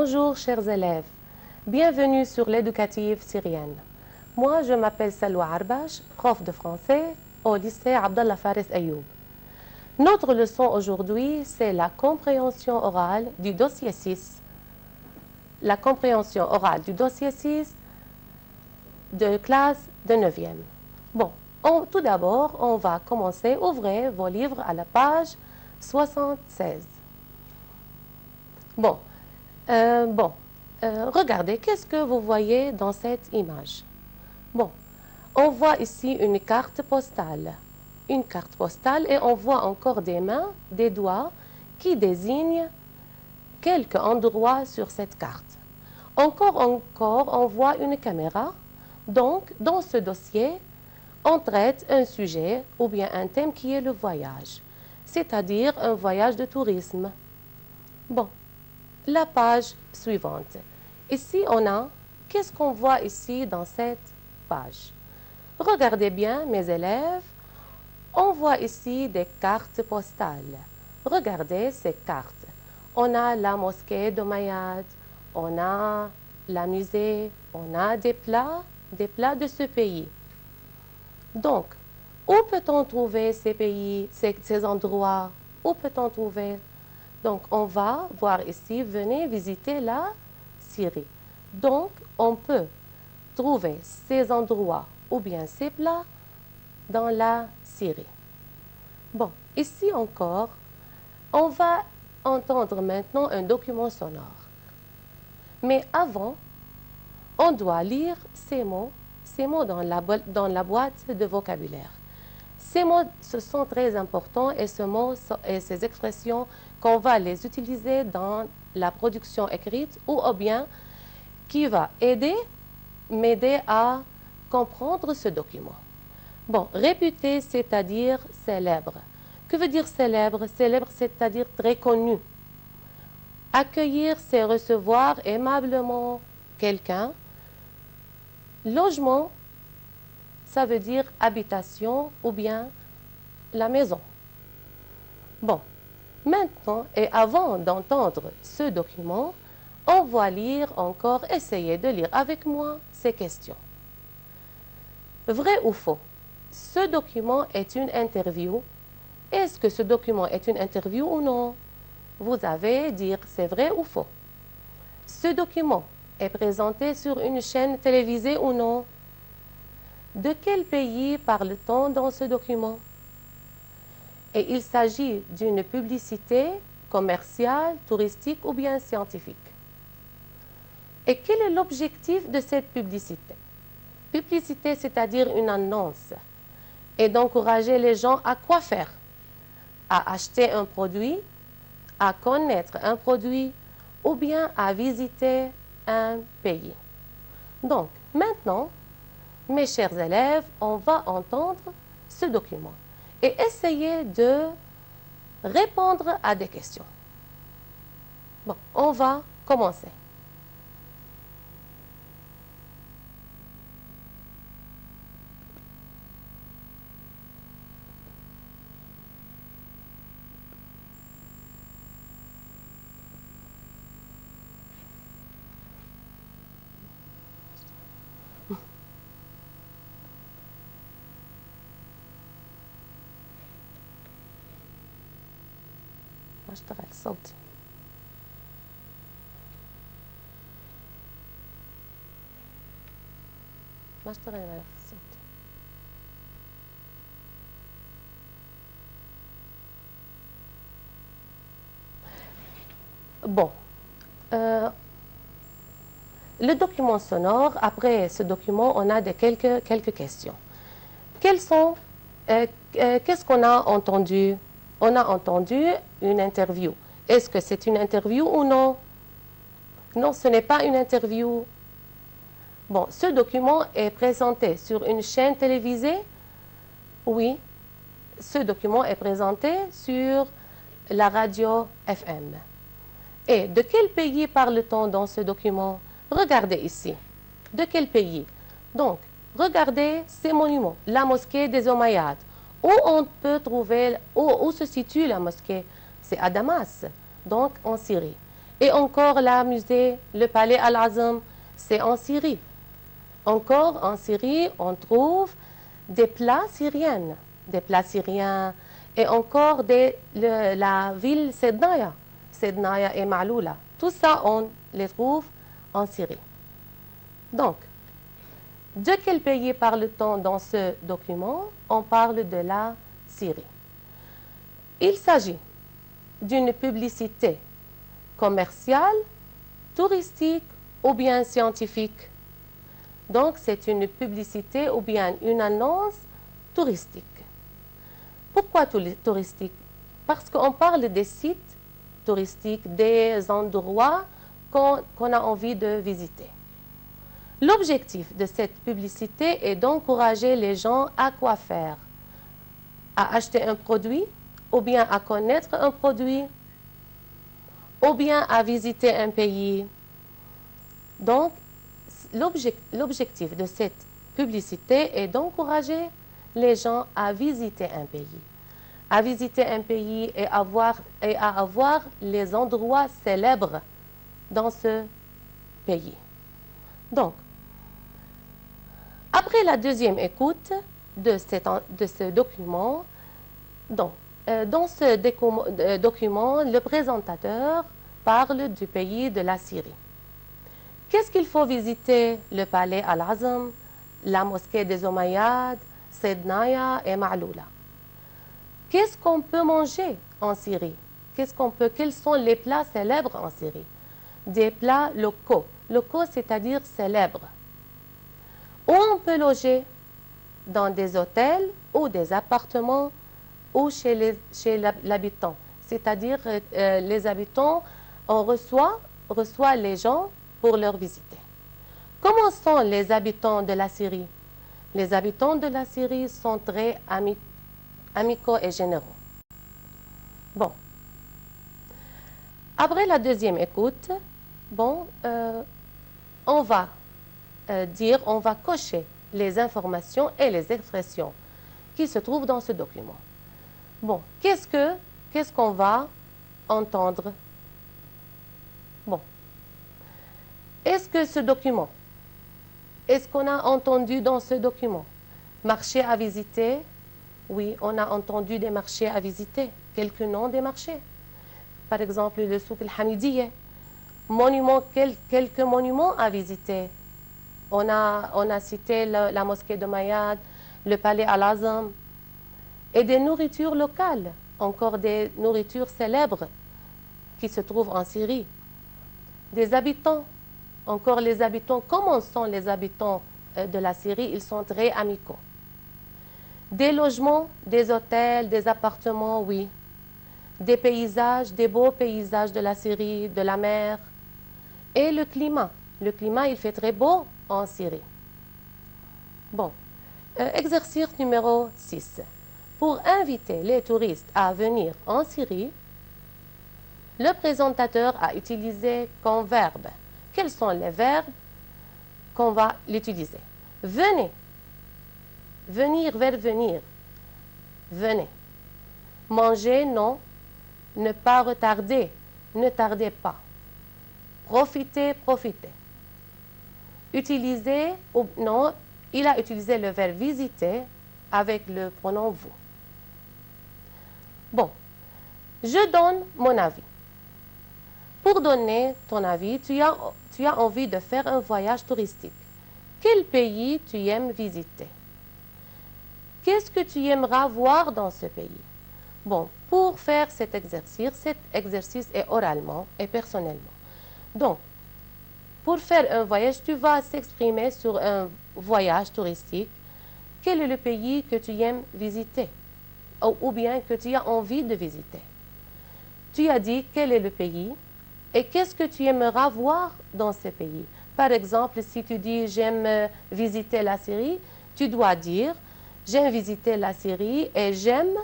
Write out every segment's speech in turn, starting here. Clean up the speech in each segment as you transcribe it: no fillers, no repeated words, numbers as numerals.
Bonjour chers élèves, bienvenue sur l'éducative syrienne. Moi je m'appelle Salwa Arbash, prof de français au lycée Abdallah Fares Ayoub. Notre leçon aujourd'hui c'est la compréhension orale du dossier 6. La compréhension orale du dossier 6 de classe de 9e. Bon, tout d'abord on va commencer, ouvrez vos livres à la page 76. Regardez, qu'est-ce que vous voyez dans cette image? Bon, on voit ici une carte postale. Une carte postale et on voit encore des mains, des doigts qui désignent quelques endroits sur cette carte. Encore, on voit une caméra. Donc, dans ce dossier, on traite un sujet ou bien un thème qui est le voyage, c'est-à-dire un voyage de tourisme. Bon. La page suivante. Ici, on a, qu'est-ce qu'on voit ici dans cette page? Regardez bien, mes élèves, on voit ici des cartes postales. Regardez ces cartes. On a la mosquée de Mayad, on a la musée, on a des plats de ce pays. Donc, où peut-on trouver ces pays, ces endroits? Où peut-on trouver? Donc, on va voir ici, venez visiter la Syrie. Donc, on peut trouver ces endroits ou bien ces plats dans la Syrie. Bon, ici encore, on va entendre maintenant un document sonore. Mais avant, on doit lire ces mots dans la boîte de vocabulaire. Ces mots, ce sont très importants et ces expressions qu'on va les utiliser dans la production écrite ou bien qui va m'aider à comprendre ce document. Bon, réputé, c'est-à-dire célèbre. Que veut dire célèbre? Célèbre, c'est-à-dire très connu. Accueillir, c'est recevoir aimablement quelqu'un. Logement, ça veut dire habitation ou bien la maison. Bon, maintenant et avant d'entendre ce document, on va lire encore, essayer de lire avec moi ces questions. Vrai ou faux? Ce document est une interview. Est-ce que ce document est une interview ou non? Vous avez dire c'est vrai ou faux. Ce document est présenté sur une chaîne télévisée ou non? De quel pays parle-t-on dans ce document? Et il s'agit d'une publicité commerciale, touristique ou bien scientifique. Et quel est l'objectif de cette publicité? Publicité, c'est-à-dire une annonce, et d'encourager les gens à quoi faire? À acheter un produit, à connaître un produit ou bien à visiter un pays. Donc, maintenant, mes chers élèves, on va entendre ce document et essayer de répondre à des questions. Bon, on va commencer. اشتغل صوتي. ما اشتغل ملف الصوت. Bon, le document sonore, après ce document, on a quelques questions. Qu'est-ce qu'on a entendu? On a entendu une interview. Est-ce que c'est une interview ou non? Non, ce n'est pas une interview. Bon, ce document est présenté sur une chaîne télévisée? Oui, ce document est présenté sur la radio FM. Et de quel pays parle-t-on dans ce document? Regardez ici. De quel pays? Donc, regardez ces monuments. La mosquée des Omeyyades. Où on peut trouver, où se situe la mosquée? C'est à Damas, donc en Syrie. Et encore le musée, le palais Al-Azam, c'est en Syrie. Encore en Syrie, on trouve des plats syriens, et encore la ville Sednaya et Maloula. Tout ça, on les trouve en Syrie. Donc, de quel pays parle-t-on dans ce document? On parle de la Syrie. Il s'agit d'une publicité commerciale, touristique ou bien scientifique. Donc, c'est une publicité ou bien une annonce touristique. Pourquoi touristique? Parce qu'on parle des sites touristiques, des endroits qu'on a envie de visiter. L'objectif de cette publicité est d'encourager les gens à quoi faire? À acheter un produit, ou bien à connaître un produit, ou bien à visiter un pays. Donc, l'objectif de cette publicité est d'encourager les gens à visiter un pays. À visiter un pays et à avoir les endroits célèbres dans ce pays. Donc, après la deuxième écoute de ce document, dans ce document, le présentateur parle du pays de la Syrie. Qu'est-ce qu'il faut visiter? Le palais Al-Azam, la mosquée des Omeyyades, Sednaya et Ma'loula. Qu'est-ce qu'on peut manger en Syrie? Quels sont les plats célèbres en Syrie? Des plats locaux. Locaux, c'est-à-dire célèbres. Où on peut loger? Dans des hôtels ou des appartements ou chez l'habitant. C'est-à-dire, les habitants, on reçoit les gens pour leur visiter. Comment sont les habitants de la Syrie? Les habitants de la Syrie sont très amicaux et généreux. Bon. Après la deuxième écoute, bon, on va cocher les informations et les expressions qui se trouvent dans ce document. Bon, qu'est-ce qu'on va entendre? Bon. Est-ce qu'on a entendu dans ce document? Marché à visiter? Oui, on a entendu des marchés à visiter. Quelques noms des marchés. Par exemple, le souk al-Hamidiyya. Quelques monuments à visiter. On a cité la mosquée de Mayad, le palais Al-Azam, et des nourritures locales, encore des nourritures célèbres qui se trouvent en Syrie. Des habitants, encore les habitants, comment sont les habitants de la Syrie? Ils sont très amicaux. Des logements, des hôtels, des appartements, oui. Des paysages, des beaux paysages de la Syrie, de la mer. Et le climat. Le climat, il fait très beau en Syrie. Bon, exercice numéro 6. Pour inviter les touristes à venir en Syrie, le présentateur a utilisé comme verbe. Quels sont les verbes qu'on va l'utiliser? Venez. Venir, vers venir. Venez. Manger, non. Ne pas retarder. Ne tardez pas. Profiter, profitez. Utiliser, ou non, il a utilisé le verbe visiter avec le pronom vous. Bon, je donne mon avis. Pour donner ton avis, tu as envie de faire un voyage touristique. Quel pays tu aimes visiter? Qu'est-ce que tu aimeras voir dans ce pays? Bon, pour faire cet exercice est oralement et personnellement. Donc, pour faire un voyage, tu vas s'exprimer sur un voyage touristique. Quel est le pays que tu aimes visiter? Ou bien que tu as envie de visiter? Tu as dit quel est le pays et qu'est-ce que tu aimeras voir dans ce pays. Par exemple, si tu dis j'aime visiter la Syrie, tu dois dire j'aime visiter la Syrie et j'aime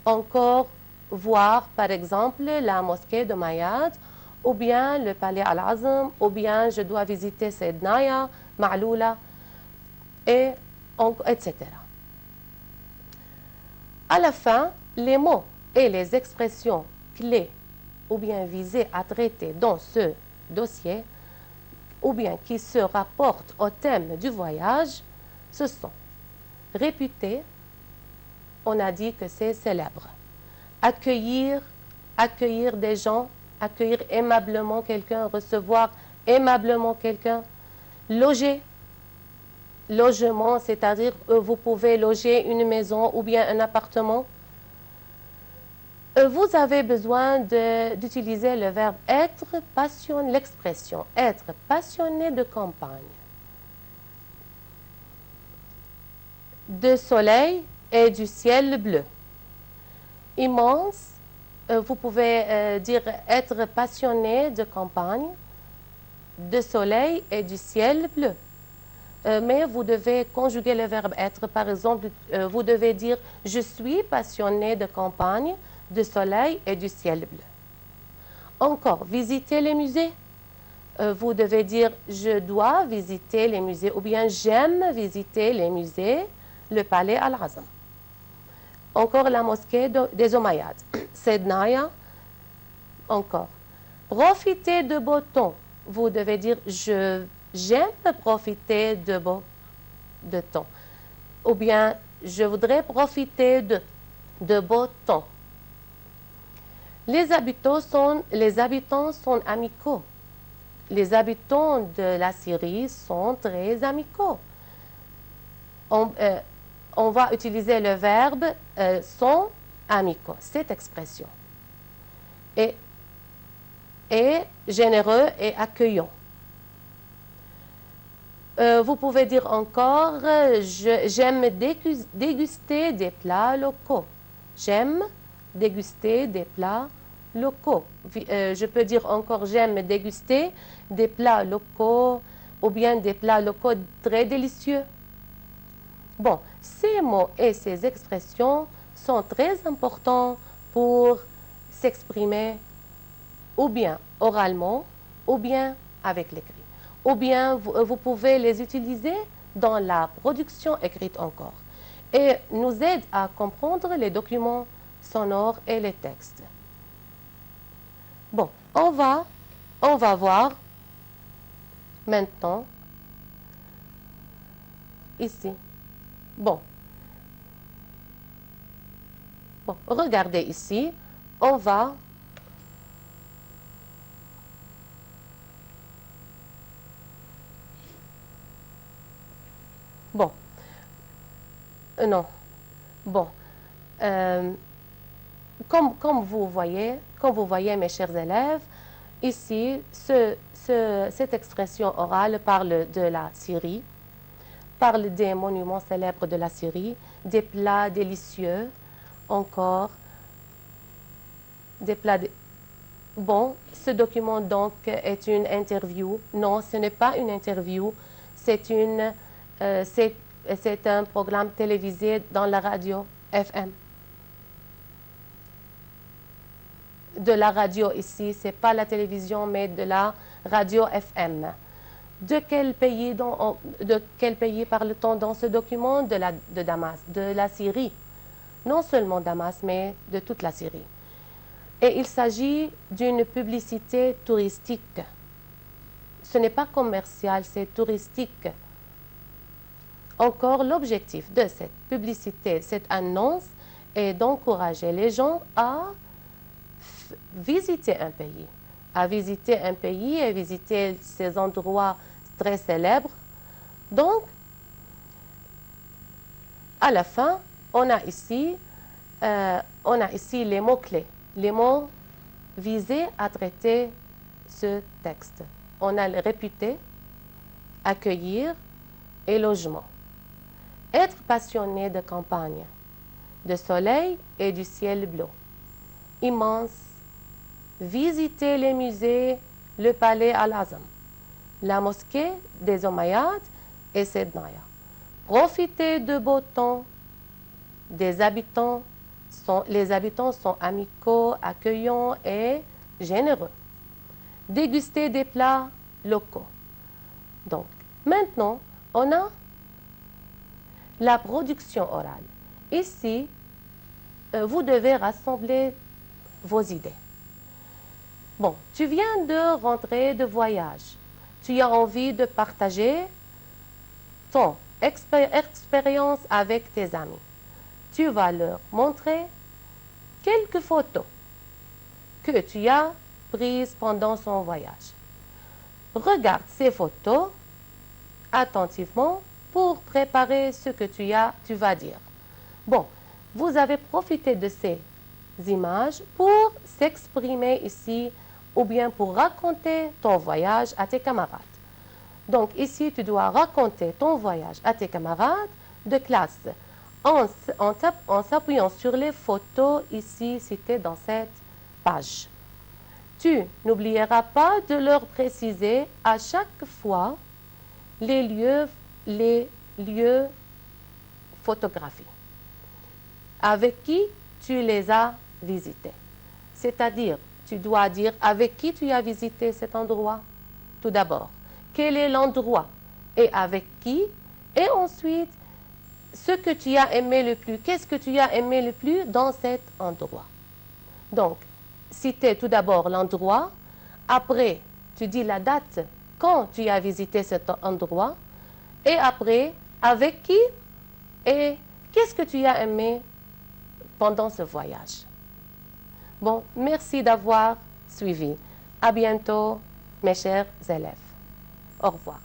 encore voir, par exemple, la mosquée de Mayad, ou bien le palais Al-Azam, ou bien je dois visiter Sednaya, Ma'loula, etc. À la fin, les mots et les expressions clés ou bien visés à traiter dans ce dossier, ou bien qui se rapportent au thème du voyage, ce sont réputés, on a dit que c'est célèbre. Accueillir des gens, accueillir aimablement quelqu'un, recevoir aimablement quelqu'un. Loger, logement, c'est-à-dire vous pouvez loger une maison ou bien un appartement. Vous avez besoin d'utiliser le verbe être passionné, l'expression être passionné de campagne, de soleil et du ciel bleu. Immense, vous pouvez dire être passionné de campagne, de soleil et du ciel bleu. Mais vous devez conjuguer le verbe être. Par exemple, vous devez dire je suis passionné de campagne, de soleil et du ciel bleu. Encore, visiter les musées. Vous devez dire je dois visiter les musées ou bien j'aime visiter les musées, le palais Al-Azam. Encore la mosquée des Omeyyades. Sednaya. Encore. Profiter de beau temps. Vous devez dire j'aime profiter de temps. Ou bien je voudrais profiter de beau temps. Les habitants sont amicaux. Les habitants de la Syrie sont très amicaux. On va utiliser le verbe sont amicaux, cette expression. Et généreux et accueillant. Vous pouvez dire encore j'aime déguster des plats locaux. J'aime déguster des plats locaux. Je peux dire encore j'aime déguster des plats locaux ou bien des plats locaux très délicieux. Bon, ces mots et ces expressions sont très importants pour s'exprimer ou bien oralement ou bien avec l'écrit. Ou bien vous pouvez les utiliser dans la production écrite encore. Et nous aide à comprendre les documents sonores et les textes. Bon, on va voir maintenant ici. Bon, regardez ici, on va bon, non, bon, comme vous voyez, mes chers élèves, ici, cette expression orale parle de la Syrie, parle des monuments célèbres de la Syrie, des plats délicieux, encore, des plats... Bon, ce document donc est une interview. Non, ce n'est pas une interview, c'est un programme télévisé dans la radio FM. De la radio ici, ce n'est pas la télévision, mais de la radio FM. De quel pays parle-t-on dans ce document? De Damas, de la Syrie. Non seulement Damas, mais de toute la Syrie. Et il s'agit d'une publicité touristique. Ce n'est pas commercial, c'est touristique. Encore, l'objectif de cette publicité, cette annonce, est d'encourager les gens à visiter un pays. À visiter un pays et visiter ces endroits très célèbres. Donc, à la fin, on a ici les mots-clés, les mots visés à traiter ce texte. On a le réputé, accueillir et logement. Être passionné de campagne, de soleil et du ciel bleu. Immense. Visiter les musées, le palais Al-Azam, la mosquée des Omeyyades et Sednaya. Profiter de beau temps. Les habitants sont amicaux, accueillants et généreux. Déguster des plats locaux. Donc, maintenant, on a la production orale. Ici, vous devez rassembler vos idées. Bon, tu viens de rentrer de voyage. Tu as envie de partager ton expérience avec tes amis. Tu vas leur montrer quelques photos que tu as prises pendant son voyage. Regarde ces photos attentivement pour préparer ce que tu vas dire. Bon, vous avez profité de ces images pour s'exprimer ici ou bien pour raconter ton voyage à tes camarades. Donc ici, tu dois raconter ton voyage à tes camarades de classe en s'appuyant sur les photos ici citées dans cette page. Tu n'oublieras pas de leur préciser à chaque fois les lieux photographiés avec qui tu les as visités. C'est-à-dire, tu dois dire avec qui tu as visité cet endroit. Tout d'abord, quel est l'endroit et avec qui, et ensuite, ce que tu as aimé le plus, qu'est-ce que tu as aimé le plus dans cet endroit. Donc, citer tout d'abord l'endroit, après, tu dis la date quand tu as visité cet endroit, et après, avec qui et qu'est-ce que tu as aimé pendant ce voyage. Bon, merci d'avoir suivi. À bientôt, mes chers élèves. Au revoir.